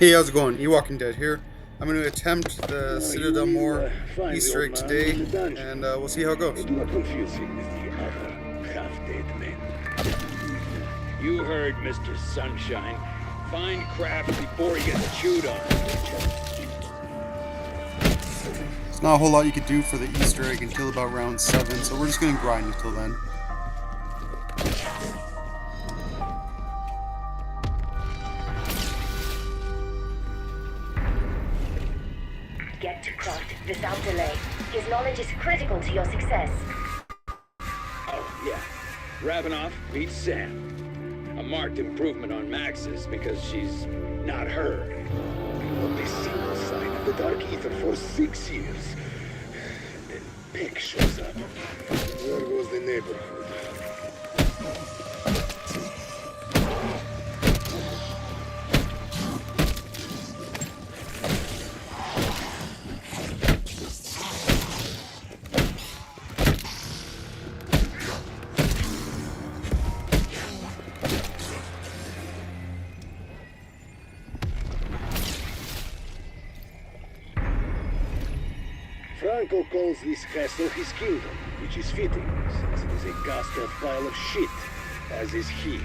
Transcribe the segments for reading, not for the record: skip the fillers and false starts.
Hey, how's it going? Walking Dead here. I'm going to attempt the Citadelle Moore Easter egg today, and we'll see how it goes. Do not confuse him with the other half-dead men. You heard Mr. Sunshine. Find Kraft before he gets chewed on. There's not a whole lot you could do for the Easter egg until about round 7, so we're just going to grind until then. Get to Kraft without delay. His knowledge is critical to your success. Oh, yeah. Ravenoff beats Sam. A marked improvement on Max's because she's not her. Not a single sign of the Dark Ether for 6 years. And then Peck shows up. Where was the neighborhood? Franco calls this castle his kingdom, which is fitting, since it is a cast-off pile of shit, as is he.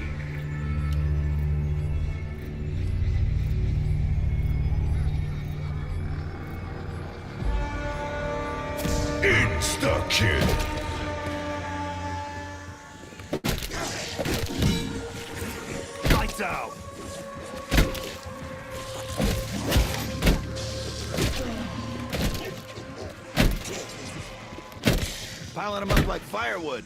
Insta-kill! Lights out! Piling them up like firewood.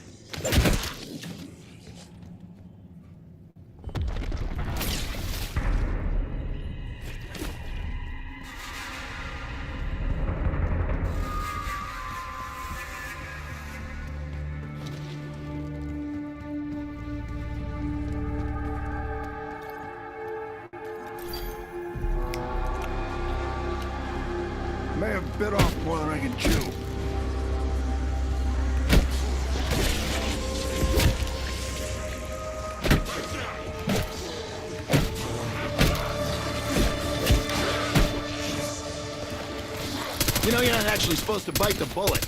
May have bit off more than I can chew. You know, you're not actually supposed to bite the bullet.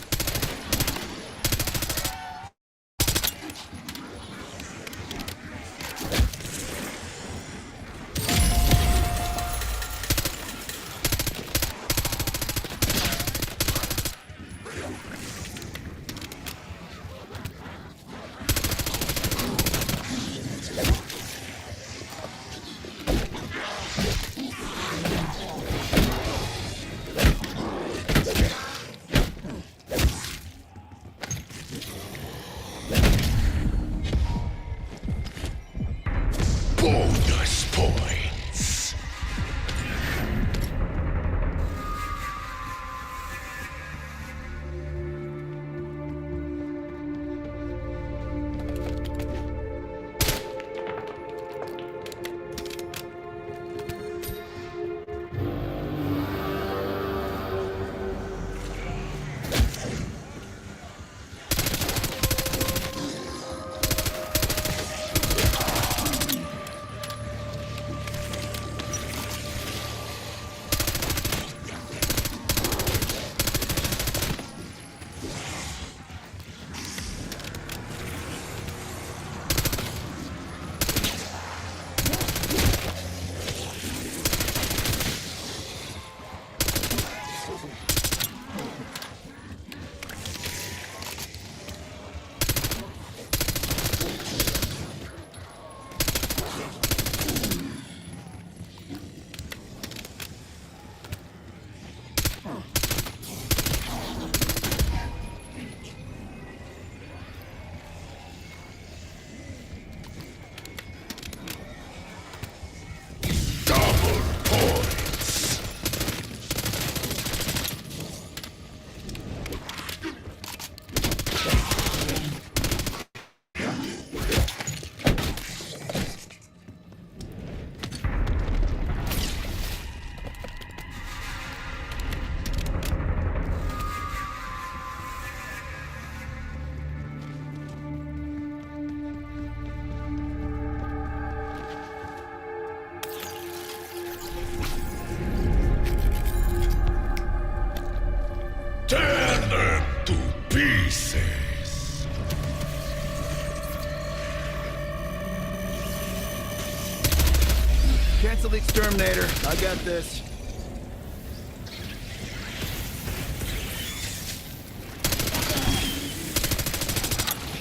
Terminator. I got this.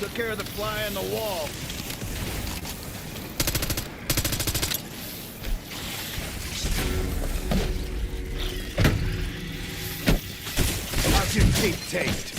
Took care of the fly on the wall. How's your teeth taste?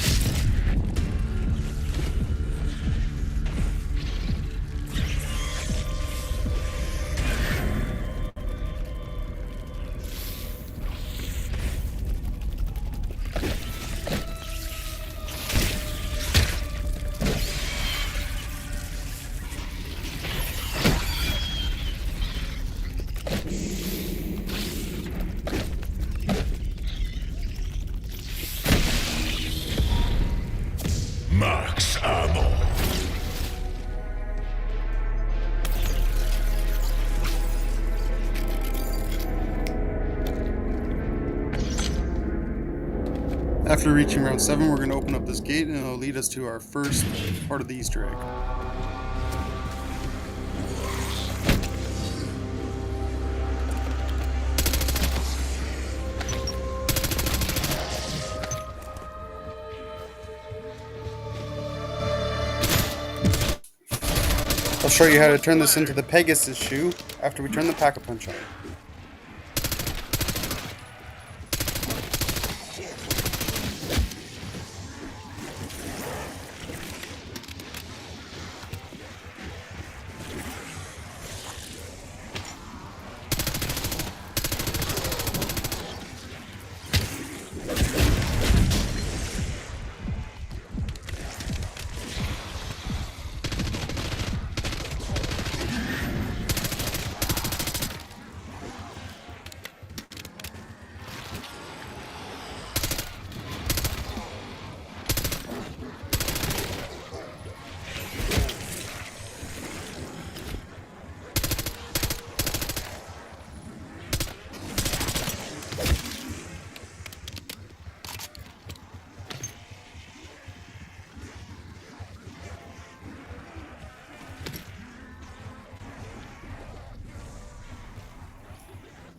Max ammo. After reaching round 7, we're going to open up this gate and it'll lead us to our first part of the Easter egg. I'll show you how to turn this into the Pegasus shoe after we turn the Pack-a-Punch on.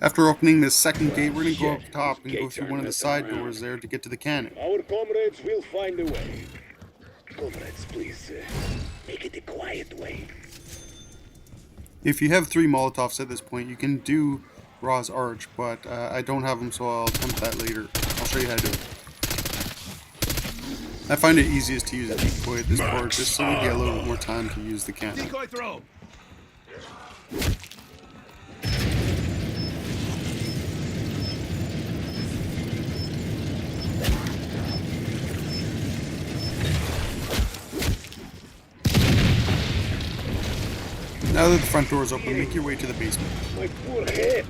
After opening this second gate, we're going to go up top and go through one of the side doors there to get to the cannon. Our comrades will find a way. Comrades, please, make it a quiet way. If you have 3 Molotovs at this point, you can do Raw's Arch, but I don't have them, so I'll attempt that later. I'll show you how to do it. I find it easiest to use a decoy at this part, just so we get a little bit more time to use the cannon. Decoy throw. Now that the front door is open, make your way to the basement. My poor head.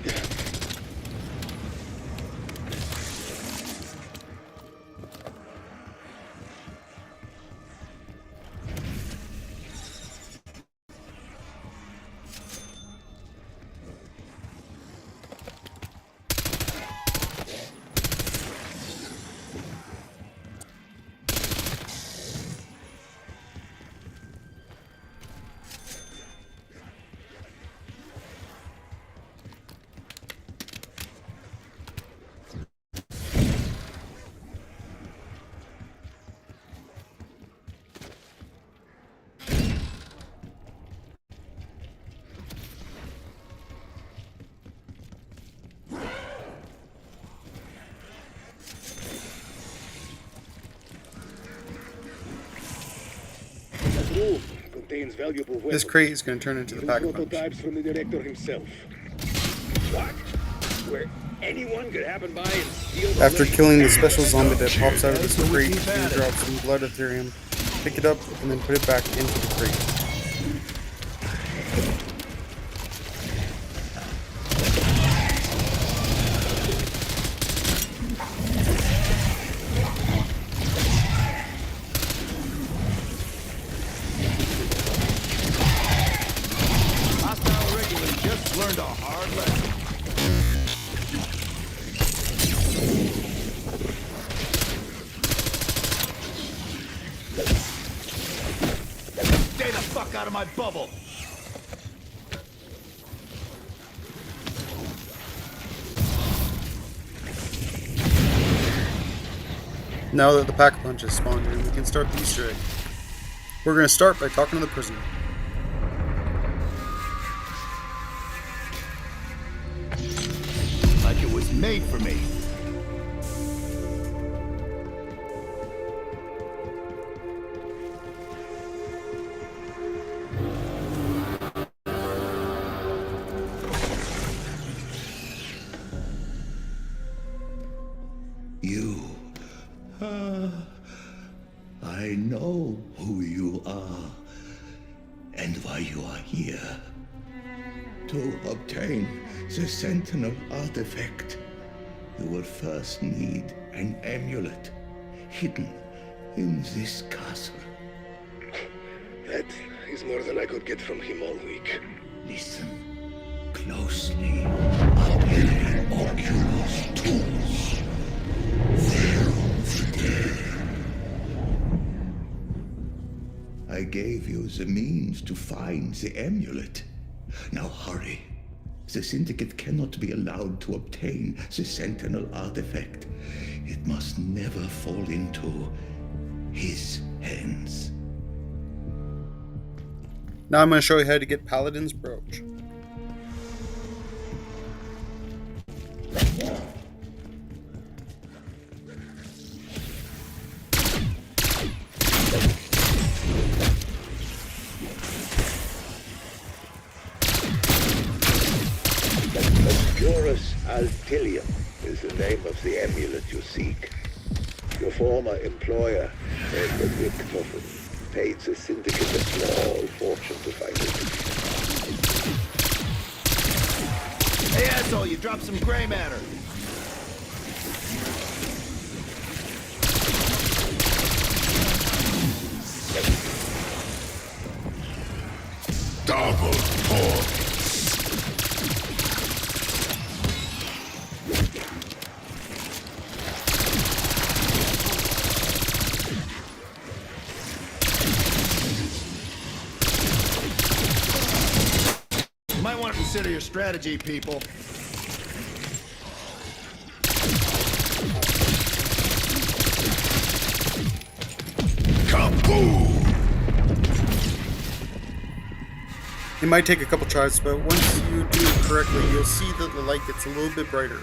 Contains valuable weapons. This crate is going to turn into the Pack-a-Punch. Prototypes from the director himself. What? Where anyone could happen by and steal the After living- killing the special zombie that pops out of this crate, you can drop some blood Ethereum, pick it up, and then put it back into the crate. Hostile regularly just learned a hard lesson. Stay the fuck out of my bubble. Now that the Pack-a-Punch has spawned in, we can start the Easter egg. We're going to start by talking to the prisoner. Like it was made for me. You. I know who you are and why you are here. To obtain the Sentinel artifact, you will first need an amulet hidden in this castle. That is more than I could get from him all week. Listen closely. Apply Oculus tools. I gave you the means to find the amulet. Now hurry. The Syndicate cannot be allowed to obtain the Sentinel artifact. It must never fall into his hands. Now I'm going to show you how to get Paladin's Brooch. Obscurus Altilium is the name of the amulet you seek. Your former employer, Edward Wicktoffen, paid the Syndicate a small fortune to find it. Hey, asshole, you dropped some gray matter. Double points. Might want to consider your strategy, people. Kaboom! It might take a couple tries, but once you do it correctly, you'll see that the light gets a little bit brighter.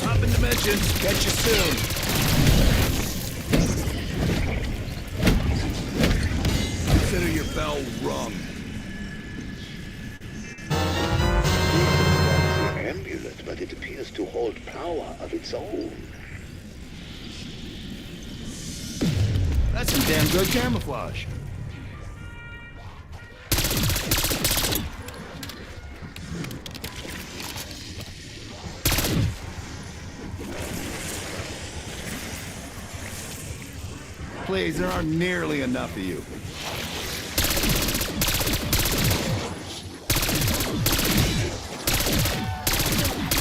Hopping dimensions. Catch you soon. Consider your bell rung. The amulet, but it appears to hold power of its own. That's some damn good camouflage. Please, there aren't nearly enough of you.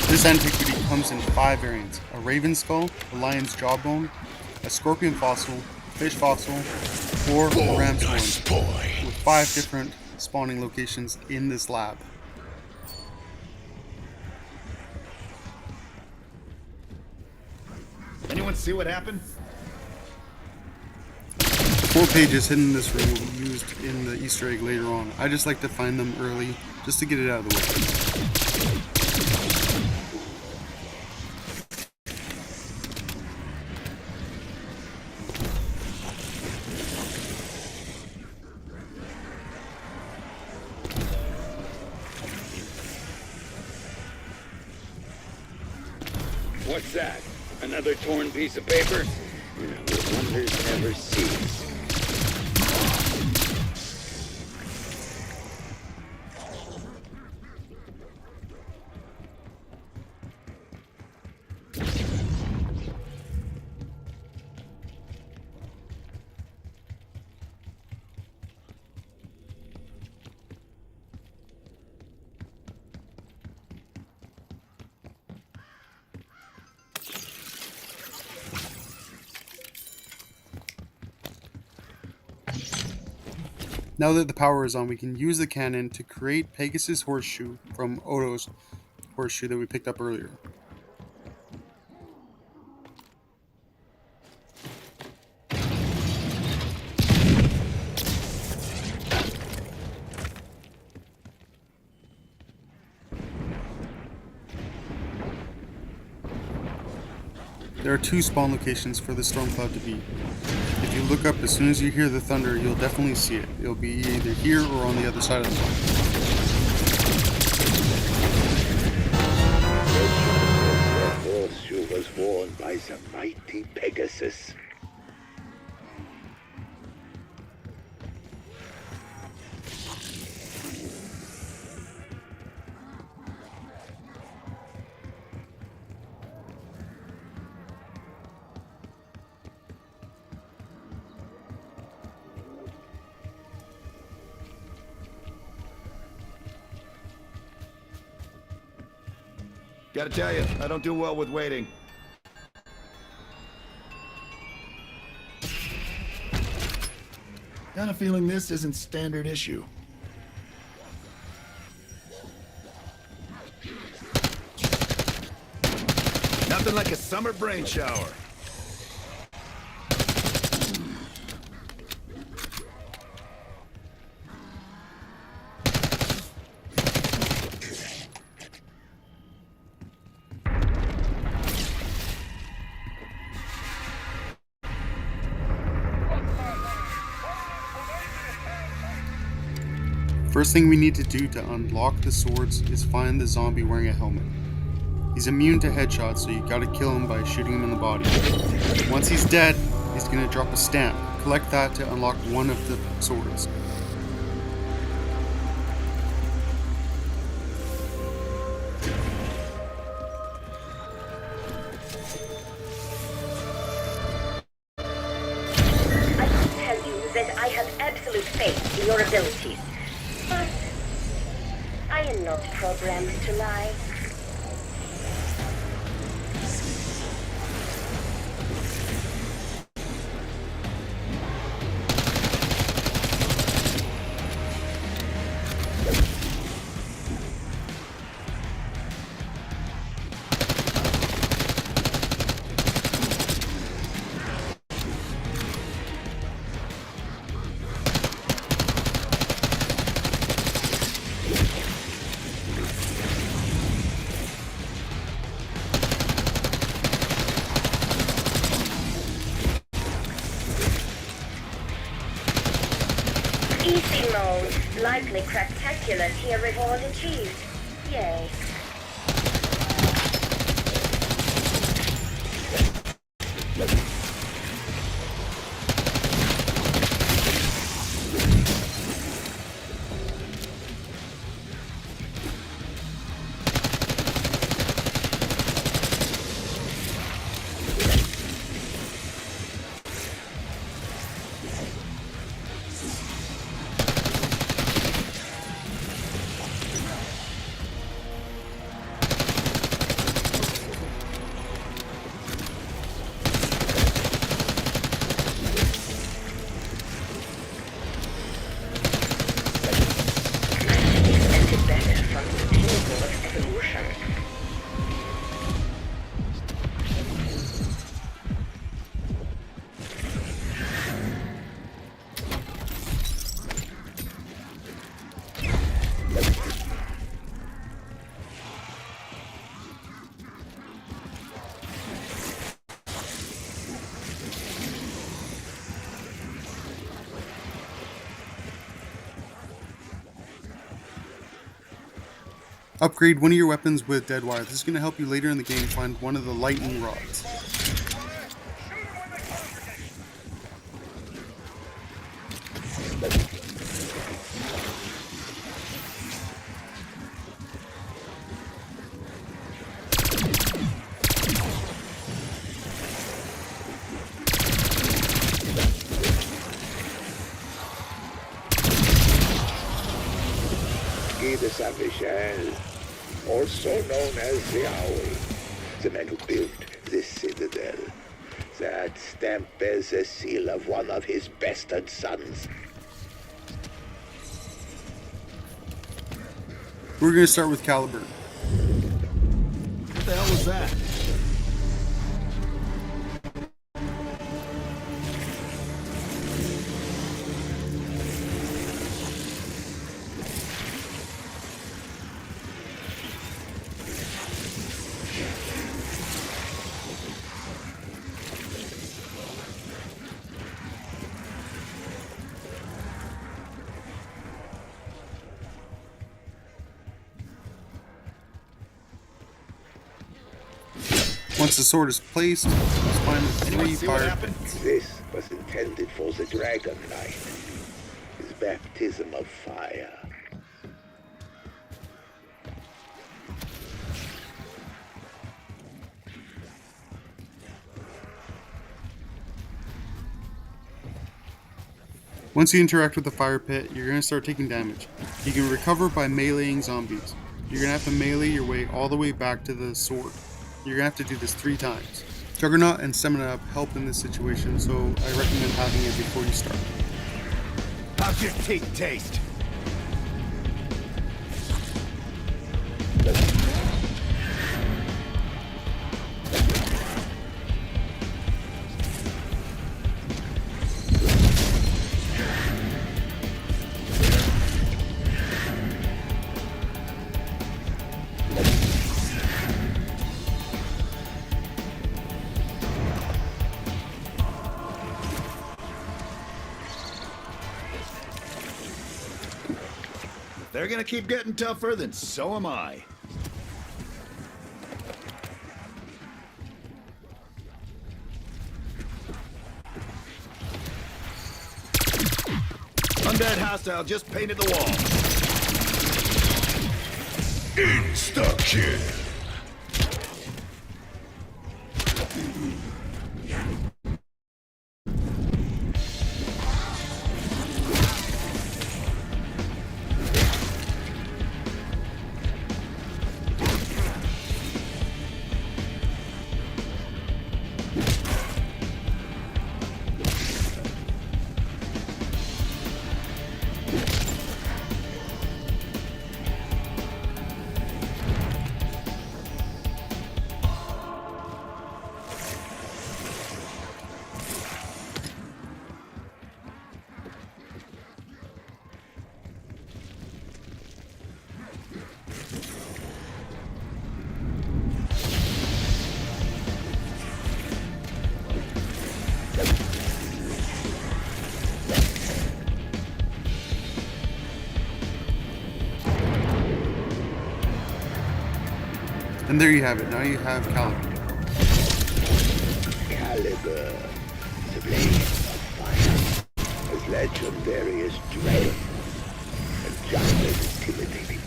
This antiquity comes in 5 variants: a raven skull, a lion's jawbone, a scorpion fossil, fish fossil, or a ram's horn, with 5 different spawning locations in this lab. Anyone see what happened? 4 pages hidden in this room will be used in the Easter egg later on. I just like to find them early, just to get it out of the way. What's that? Another torn piece of paper? The wonders never cease. Now that the power is on, we can use the cannon to create Pegasus Horseshoe from Odo's horseshoe that we picked up earlier. There are 2 spawn locations for the storm cloud to be. If you look up as soon as you hear the thunder, you'll definitely see it. It'll be either here or on the other side of the map. The horseshoe was worn by the mighty Pegasus. Gotta tell you, I don't do well with waiting. Got a feeling this isn't standard issue. Nothing like a summer brain shower. First thing we need to do to unlock the swords is find the zombie wearing a helmet. He's immune to headshots, so you gotta kill him by shooting him in the body. Once he's dead, he's gonna drop a stamp. Collect that to unlock one of the swords. I can tell you that I have absolute faith in your abilities. But I am not programmed to lie. Easy mode. Likely craptacular tier reward achieved. Yay. Upgrade one of your weapons with dead wire. This is going to help you later in the game find one of the lightning rods. Guy de Saint-Michel, also known as the Owl, the man who built this citadel. That stamp bears the seal of one of his bastard sons. We're going to start with Caliber. What the hell was that? Once the sword is placed, spine with Anyone 3 see what fire happened? pits. This was intended for the Dragon Knight. His baptism of fire. Once you interact with the fire pit, you're going to start taking damage. You can recover by meleeing zombies. You're going to have to melee your way all the way back to the sword. You're going to have to do this 3 times. Juggernaut and Stamina Up help in this situation, so I recommend having it before you start. How's your teeth taste? They're gonna keep getting tougher, then so am I. Undead hostile just painted the wall. Insta-kill. And there you have it. Now you have Caliber. Caliber, the blade of fire, as legendary as dread, and just as intimidating.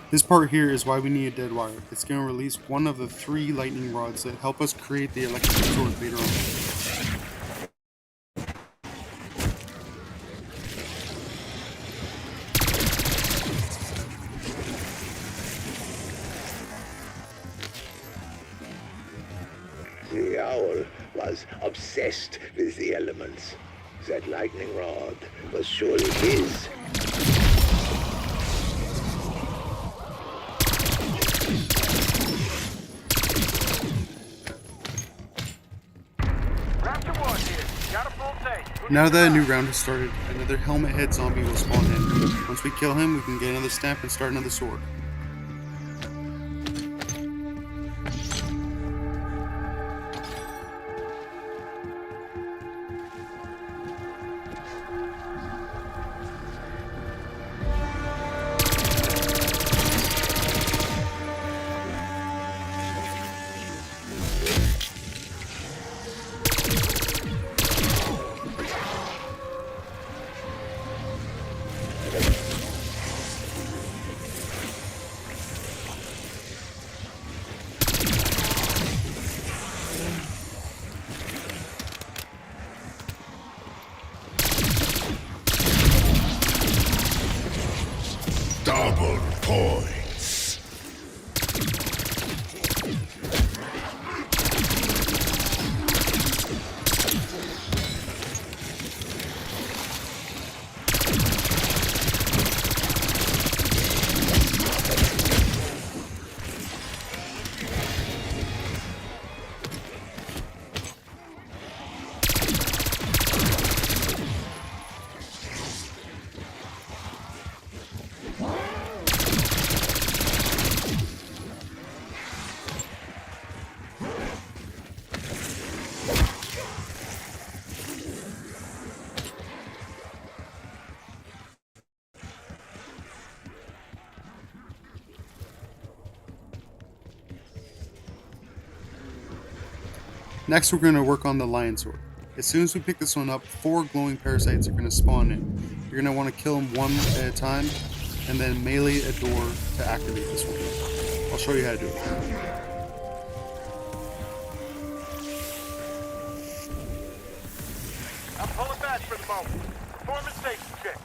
This part here is why we need a dead wire. It's going to release one of the 3 lightning rods that help us create the electric sword later on. The owl was obsessed with the elements. That lightning rod was surely his. Now that a new round has started, another helmet head zombie will spawn in. Once we kill him, we can get another stamp and start another sword. Double points. Next, we're going to work on the lion sword. As soon as we pick this one up, 4 glowing parasites are going to spawn in. You're going to want to kill them one at a time, and then melee a door to activate this one. I'll show you how to do it. I'm pulling back for the moment. Performance safety check.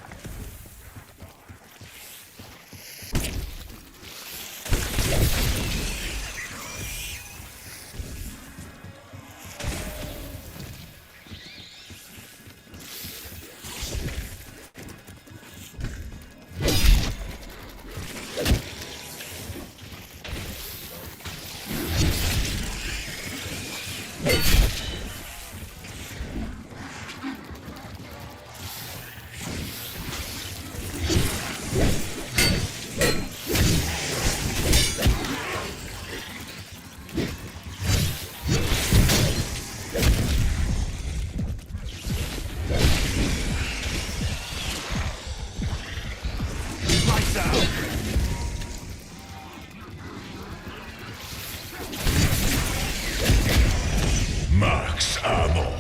Max ammo.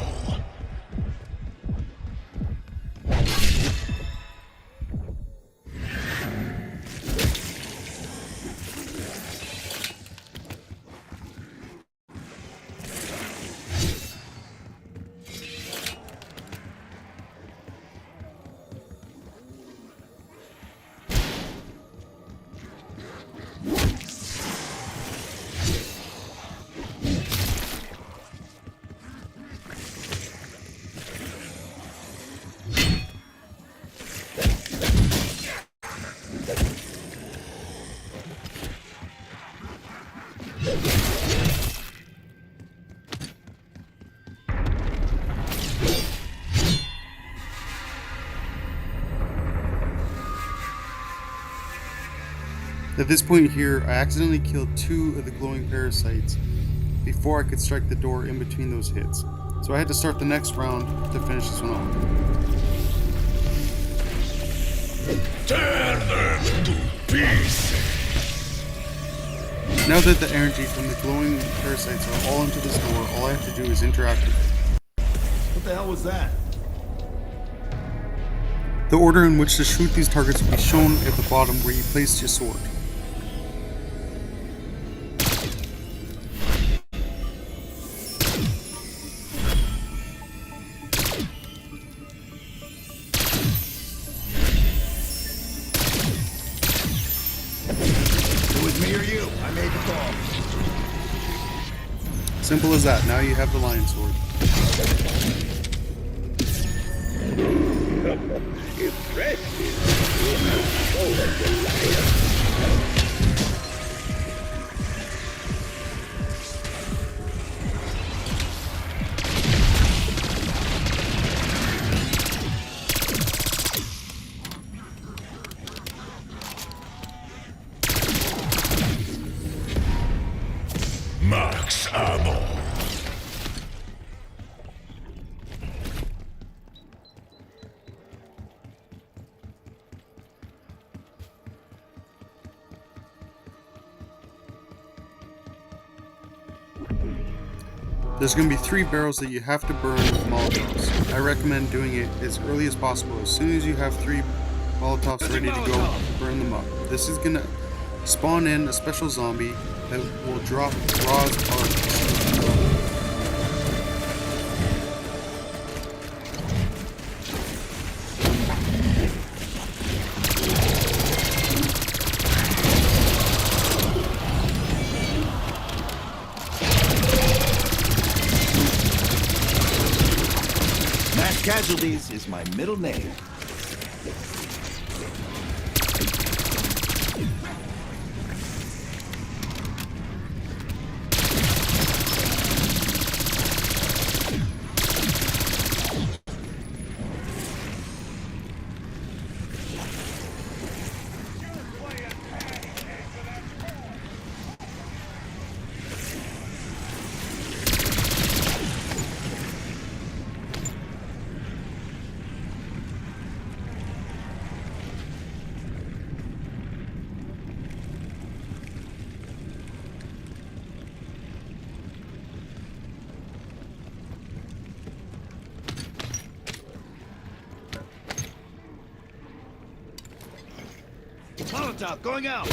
At this point here, I accidentally killed 2 of the glowing parasites before I could strike the door in between those hits. So I had to start the next round to finish this one off. Tear them to pieces. Now that the energy from the glowing parasites are all into this door, all I have to do is interact with it. What the hell was that? The order in which to shoot these targets will be shown at the bottom where you placed your sword. It was me or you. I made the call. Simple as that. Now you have the lion sword. Impressive. You have stolen the lion. Max ammo. There's going to be 3 barrels that you have to burn with Molotovs. I recommend doing it as early as possible. As soon as you have 3 Molotovs ready to go, burn them up. This is going to spawn in a special zombie that will drop Ra's parts. Casualties is my middle name. Molotov, going out!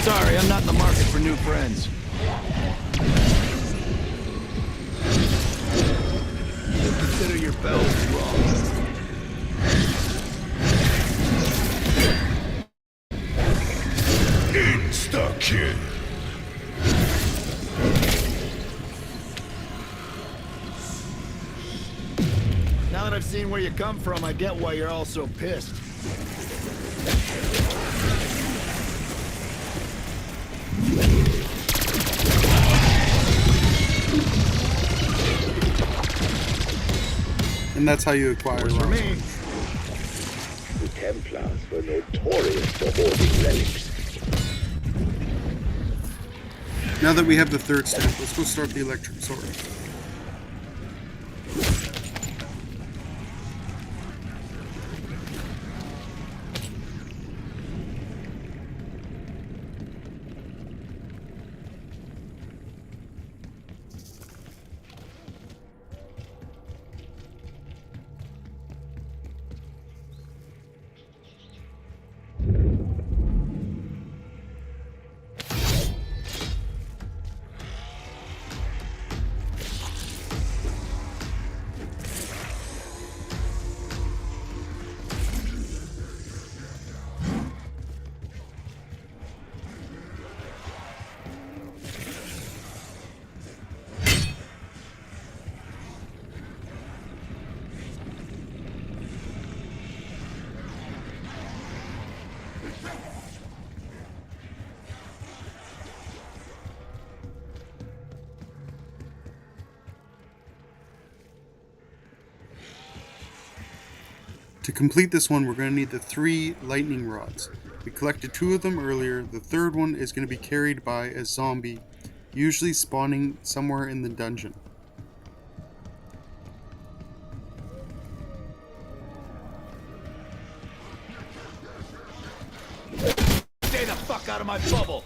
Sorry, I'm not in the market for new friends. Consider your belt wrong. Insta-kill. Now that I've seen where you come from, I get why you're all so pissed. And that's how you acquire Works for rocks. me. The Templars were notorious for hoarding relics. Now that we have the third step, let's go start the electric sword. To complete this one, we're going to need the 3 lightning rods. We collected 2 of them earlier. The third one is going to be carried by a zombie, usually spawning somewhere in the dungeon. Stay the fuck out of my bubble!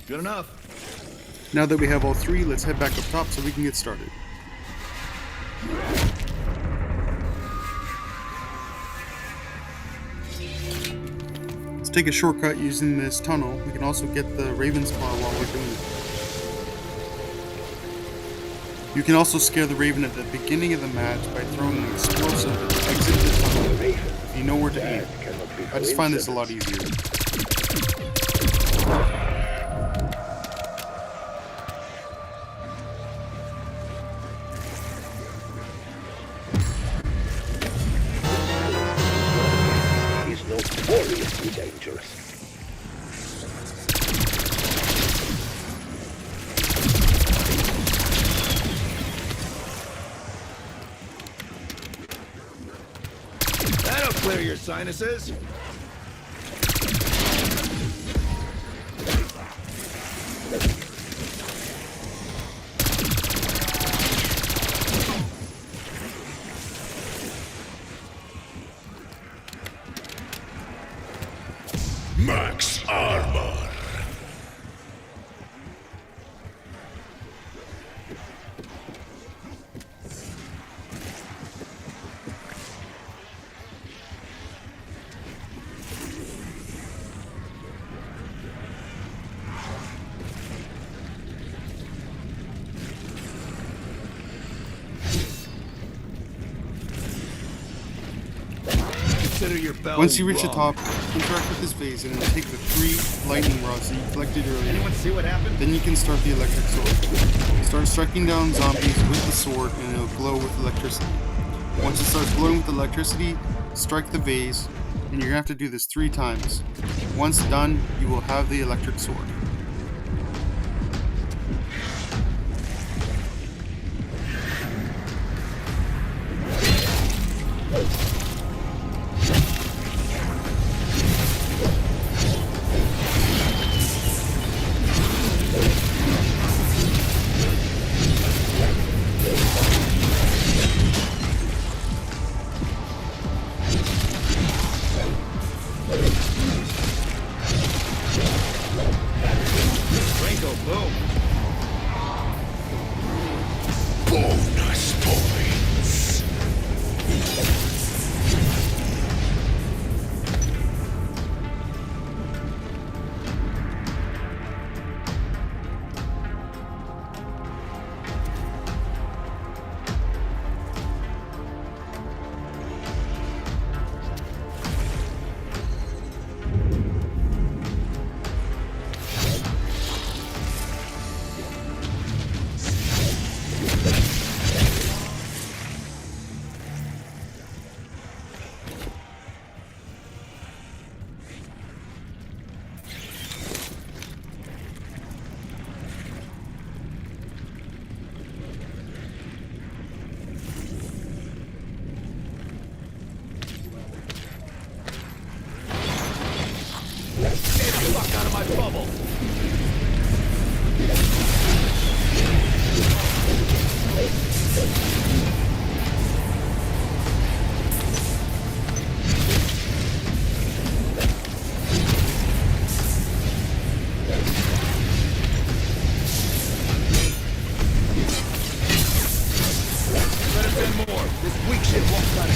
Good enough. Now that we have all 3, let's head back up top so we can get started. Let's take a shortcut using this tunnel. We can also get the Raven's Claw while we're doing it. You can also scare the Raven at the beginning of the match by throwing an explosive at the exit of the tunnel if you know where to aim. I just find this a lot easier. He's notoriously dangerous. That'll clear your sinuses. Max armor. consider your bell Once you reach the rung. top, interact with this vase and then take the 3 lightning rods that you collected earlier. Anyone see what happened? Then you can start the electric sword. Start striking down zombies with the sword and it'll glow with electricity. Once it starts glowing with electricity, strike the vase, and you're gonna have to do this 3 times. Once done, you will have the electric sword. Franco, boom. Bonus points. Get the fuck out of my bubble. Could have been more. This weak shit won't cut it.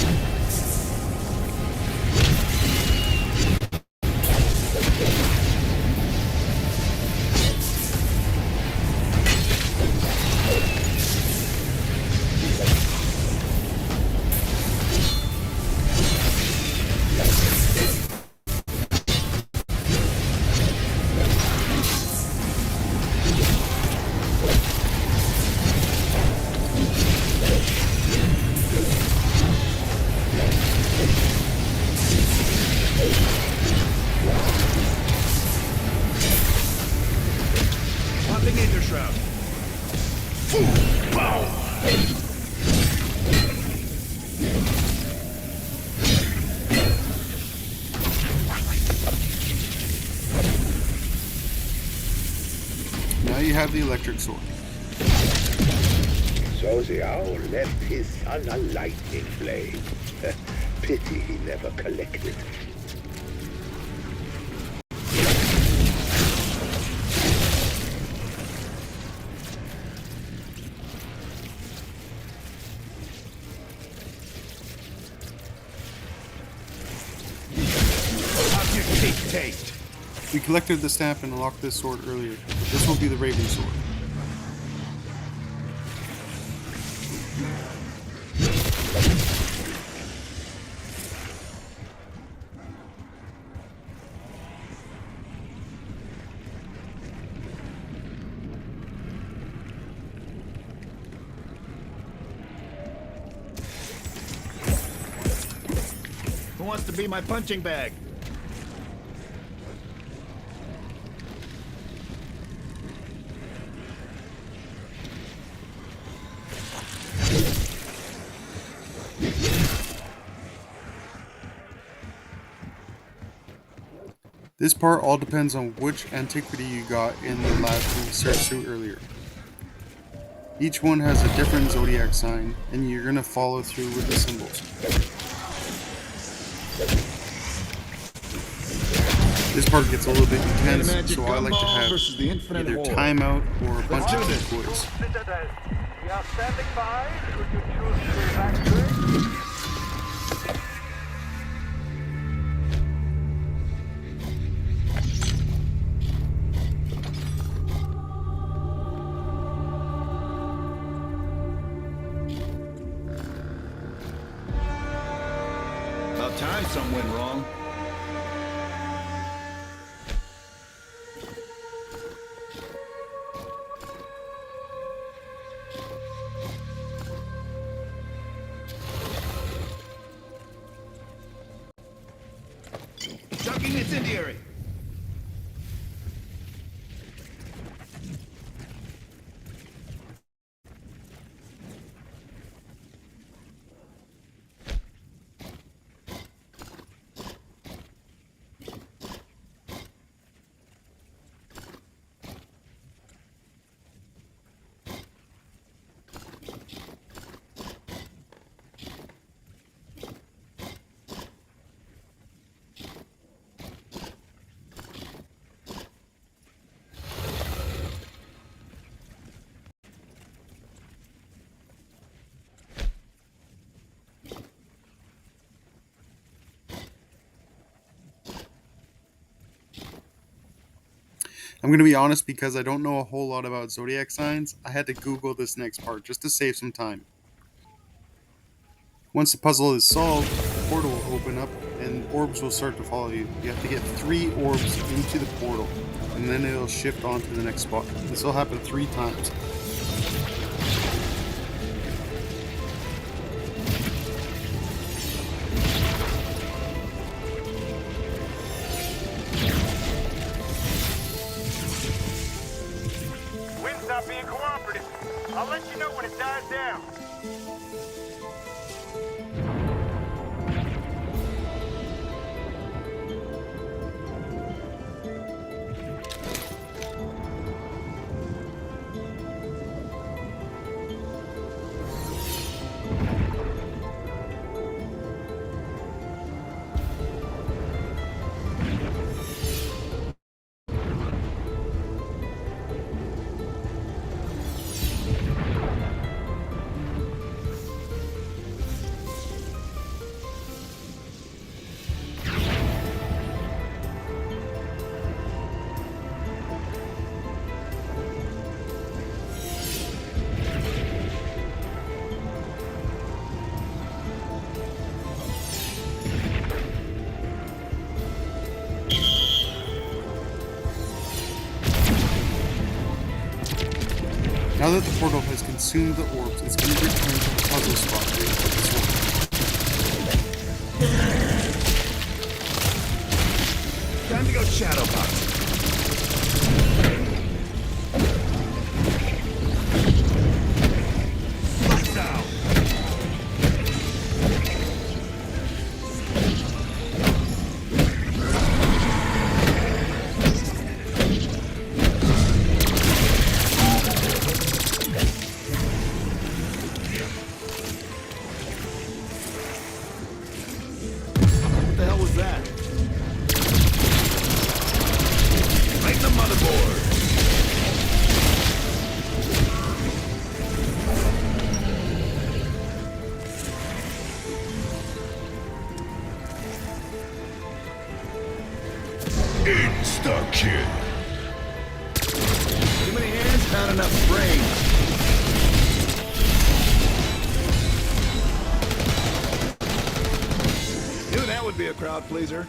Popping in your shroud. Now you have the electric sword. So the owl left his son a lightning blade. Pity he never collected. How's your teeth taste? We collected the staff and unlocked this sword earlier. This will be the Raven sword. Who wants to be my punching bag? This part all depends on which antiquity you got in the last we searched through earlier. Each one has a different zodiac sign, and you're going to follow through with the symbols. This part gets a little bit intense, so I like to have either timeout or a bunch of decoys. Citedelle. We are standing by. Should you choose to evacuate? About time something went wrong. Ducking incendiary. I'm going to be honest, because I don't know a whole lot about zodiac signs, I had to Google this next part just to save some time. Once the puzzle is solved, the portal will open up and orbs will start to follow you. You have to get 3 orbs into the portal, and then it'll shift on to the next spot. This will happen 3 times. Wind's not being cooperative. I'll let you know when it dies down. Now that the portal has consumed the orbs, it's going to return to the puzzle spot where you put this orb. Time to go shadow box. Lights out. What the hell was that? Right in the motherboard. Insta-kill. Too many hands, not enough brains. Knew that would be a crowd pleaser.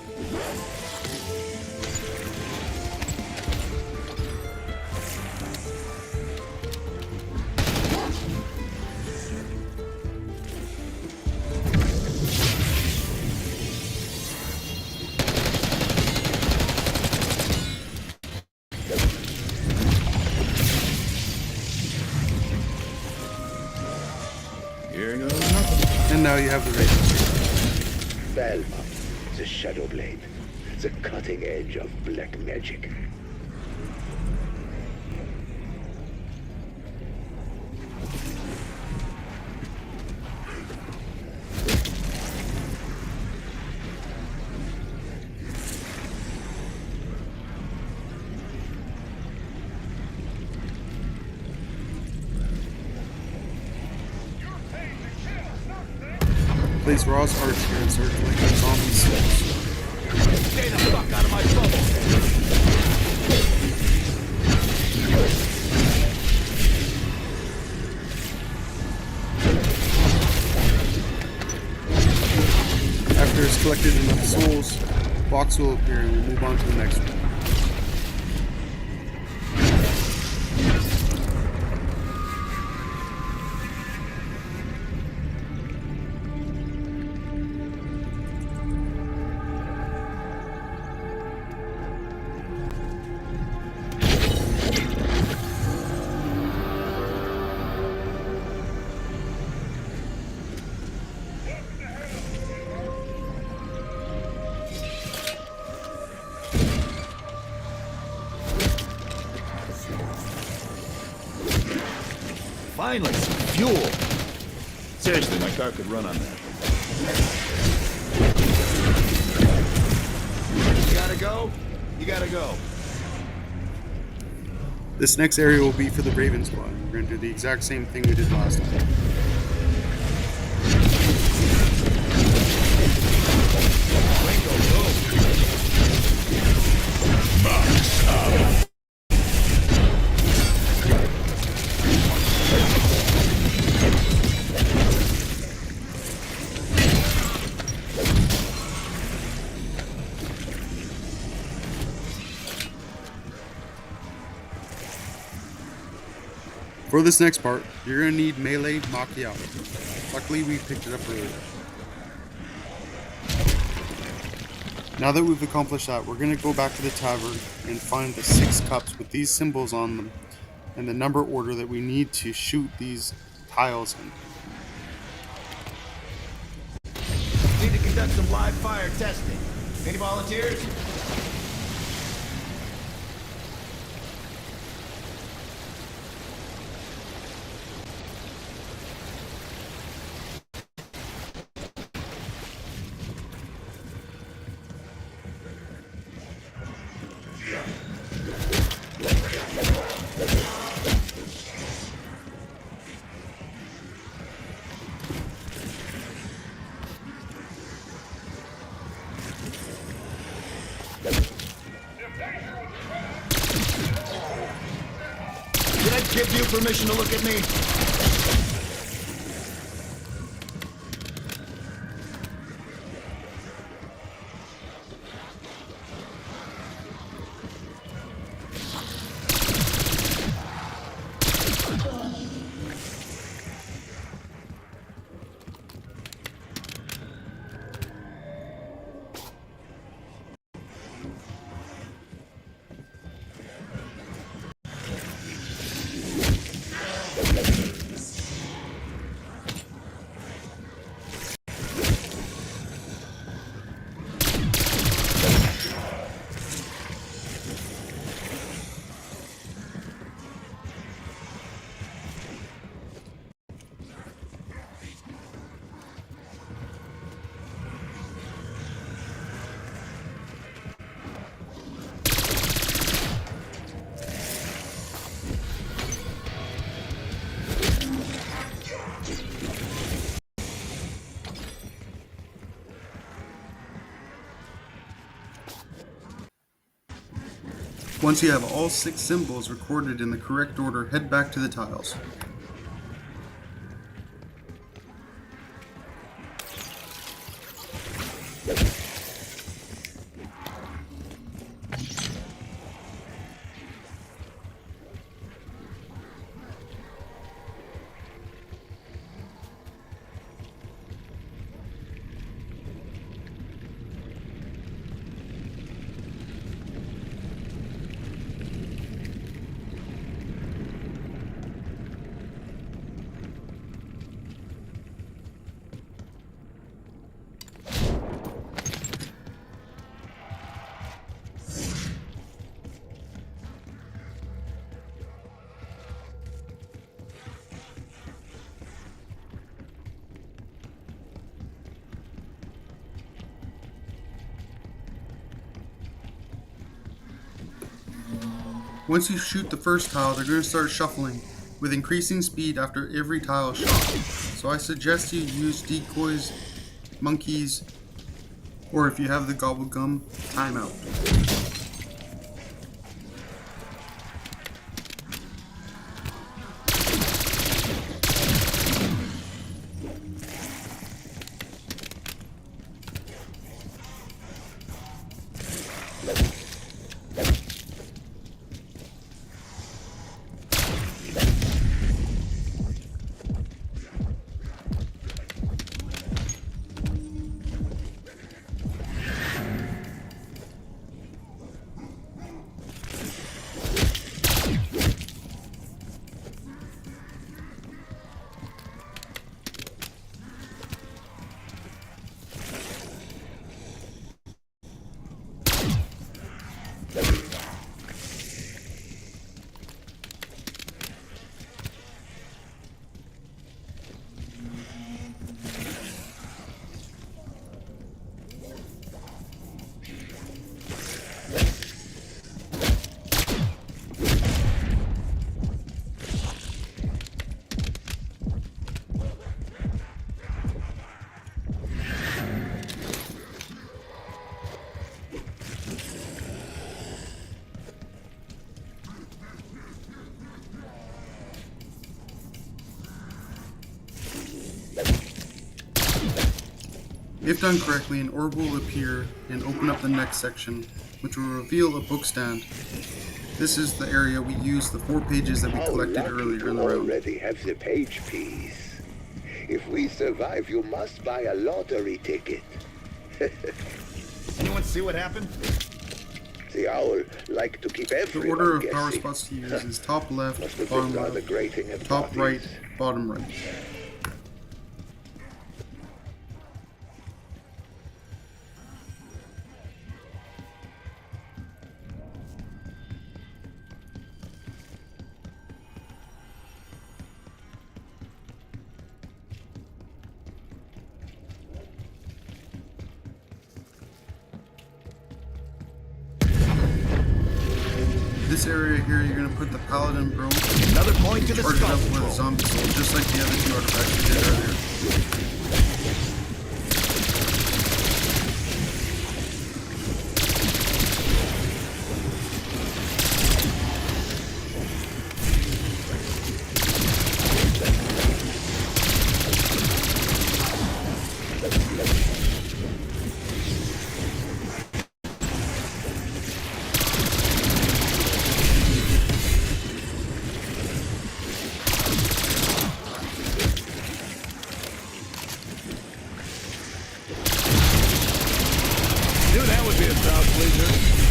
Here goes nothing. And now you have the rating. Velma, the Shadow Blade, the cutting edge of black magic. Place Ross Arch here and start collecting zombie souls. Stay the fuck out of my trouble. After it's collected collected enough souls, box will appear and we'll move on to the next one. Finally, some fuel. Seriously, my car could run on that. You gotta go? You gotta go. This next area will be for the Raven Squad. We're going to do the exact same thing we did last time. For this next part, you're going to need melee macchiato. Luckily, we picked it up earlier. Now that we've accomplished that, we're going to go back to the tavern and find the 6 cups with these symbols on them and the number order that we need to shoot these tiles in. Need to conduct some live fire testing. Any volunteers? Did I give you permission to look at me? Once you have all 6 symbols recorded in the correct order, head back to the tiles. Once you shoot the first tile, they're going to start shuffling, with increasing speed after every tile is shot. So I suggest you use decoys, monkeys, or if you have the gobble gum, timeout. If done correctly, an orb will appear and open up the next section, which will reveal a book stand. This is the area we use the 4 pages that we How collected lucky earlier to in the room. already have the page piece. If we survive, you must buy a lottery ticket. Anyone see what happened? The owl like to keep The everyone order of guessing. power spots to use is top left, Must have bottom been rather left, grating at top parties. right, bottom right. This area here, you're gonna put the paladin bro. Another point to the Charge it up skull with a troll. zombie soul, just like the other 2 artifacts we did earlier. Knew that would be a crowd pleaser.